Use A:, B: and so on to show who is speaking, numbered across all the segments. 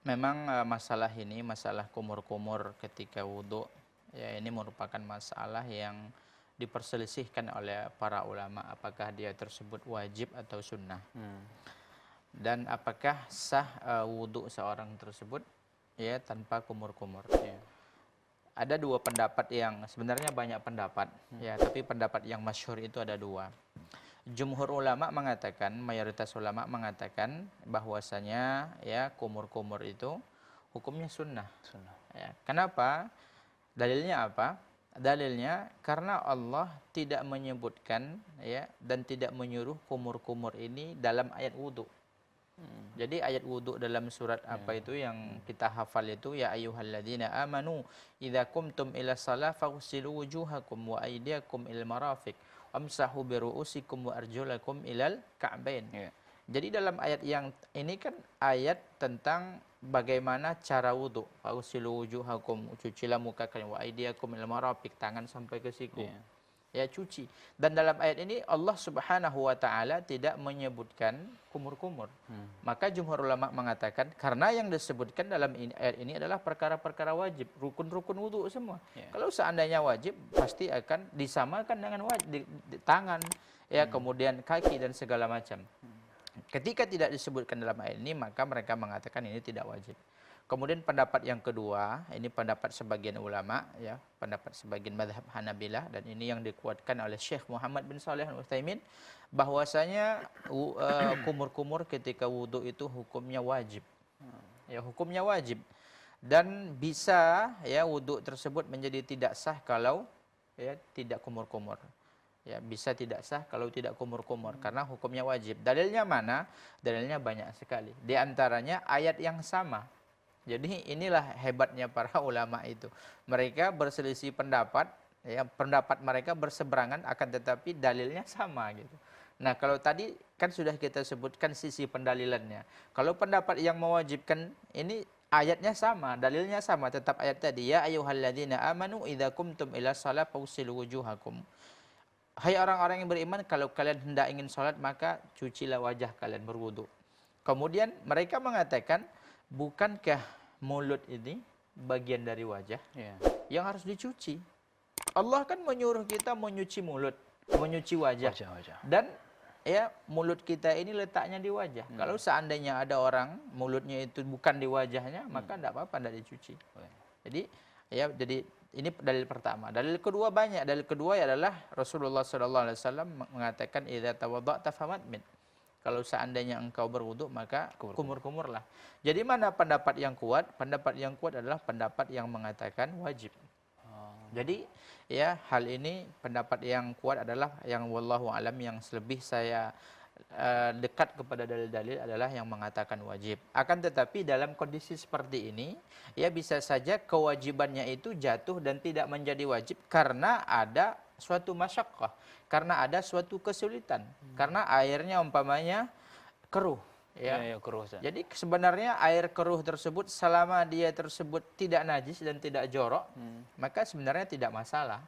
A: Memang masalah ini, masalah kumur-kumur ketika wudhu, ya ini merupakan masalah yang diperselisihkan oleh para ulama, apakah dia tersebut wajib atau sunnah. Dan apakah sah wudhu seorang tersebut ya tanpa kumur-kumur. Ya. Ada dua pendapat yang sebenarnya banyak pendapat, ya, tapi pendapat yang masyhur itu ada dua. Jumhur ulama mengatakan, mayoritas ulama mengatakan bahwasanya ya kumur-kumur itu hukumnya sunnah. Ya, kenapa? Dalilnya apa? Dalilnya karena Allah tidak menyebutkan ya dan tidak menyuruh kumur-kumur ini dalam ayat wudhu. Jadi ayat wudhu dalam surat apa itu yang kita hafal itu, ya ayyuhalladzina amanu idza qumtum ila shalah faghsilu wujuhakum wa aydiyakum ilal marafiq wamsahu biru'usikum wa arjulakum ilal ka'bain. Jadi dalam ayat yang ini kan ayat tentang bagaimana cara wudhu. Faghsilu wujuhakum, cucilah muka kalian, wa aydiyakum ilal marafiq, tangan sampai ke siku. Ya, cuci. Dan dalam ayat ini Allah Subhanahu wa taala tidak menyebutkan kumur-kumur. Maka jumhur ulama mengatakan karena yang disebutkan dalam ayat ini adalah perkara-perkara wajib, rukun-rukun wudu semua. Kalau seandainya wajib pasti akan disamakan dengan wajib, di tangan, ya, kemudian kaki dan segala macam. Ketika tidak disebutkan dalam ayat ini, maka mereka mengatakan ini tidak wajib. Kemudian pendapat yang kedua, ini pendapat sebagian ulama, ya, pendapat sebagian mazhab Hanabilah, dan ini yang dikuatkan oleh Syekh Muhammad bin Shalih Al-Utsaimin, bahwasanya kumur-kumur ketika wudhu itu hukumnya wajib. Ya, hukumnya wajib. Dan bisa ya wudhu tersebut menjadi tidak sah kalau ya tidak kumur-kumur. Ya, bisa tidak sah kalau tidak kumur-kumur karena hukumnya wajib. Dalilnya mana? Dalilnya banyak sekali. Di antaranya ayat yang sama. Jadi inilah hebatnya para ulama itu. Mereka berselisih pendapat, ya, pendapat mereka berseberangan akan tetapi dalilnya sama gitu. Nah, kalau tadi kan sudah kita sebutkan sisi pendalilannya. Kalau pendapat yang mewajibkan ini ayatnya sama, dalilnya sama, tetap ayat tadi, ya ayyuhalladzina amanu idza qumtum ila shalah faghsilu wujuhakum. Hai orang-orang yang beriman, kalau kalian hendak ingin salat maka cucilah wajah kalian, berwudu. Kemudian mereka mengatakan, bukankah mulut ini bagian dari wajah yang harus dicuci? Allah kan menyuruh kita menyuci mulut, menyuci wajah. Dan ya mulut kita ini letaknya di wajah. Kalau seandainya ada orang mulutnya itu bukan di wajahnya, maka tidak apa-apa, tidak dicuci. Jadi ini dalil pertama. Dalil kedua banyak. Dalil kedua adalah Rasulullah SAW mengatakan, idza tawadda'ta famadmid. Kalau seandainya engkau berwudu maka kumur-kumurlah. Jadi mana pendapat yang kuat? Pendapat yang kuat adalah pendapat yang mengatakan wajib. Jadi ya hal ini pendapat yang kuat adalah yang wallahu alam, yang lebih saya dekat kepada dalil-dalil adalah yang mengatakan wajib. Akan tetapi dalam kondisi seperti ini ya bisa saja kewajibannya itu jatuh dan tidak menjadi wajib karena ada suatu masyaqqah, karena ada suatu kesulitan, karena airnya umpamanya keruh, ya.
B: Keruh.
A: Jadi sebenarnya air keruh tersebut selama dia tersebut tidak najis dan tidak jorok, maka sebenarnya tidak masalah.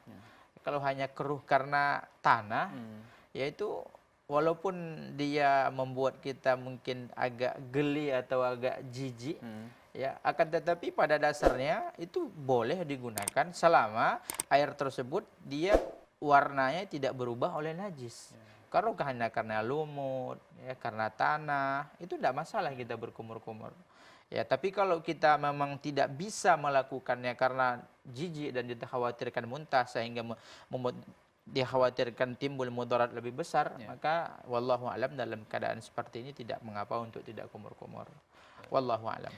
A: Kalau hanya keruh karena tanah, yaitu walaupun dia membuat kita mungkin agak geli atau agak jijik, ya, akan tetapi pada dasarnya itu boleh digunakan selama air tersebut dia warnanya tidak berubah oleh najis. Kalau karena lumut, ya, karena tanah, itu tidak masalah kita berkumur-kumur. Ya, tapi kalau kita memang tidak bisa melakukannya karena jijik dan dikhawatirkan muntah sehingga dikhawatirkan timbul mudarat lebih besar, maka wallahu alam dalam keadaan seperti ini tidak mengapa untuk tidak kumur-kumur. Wallahu alam.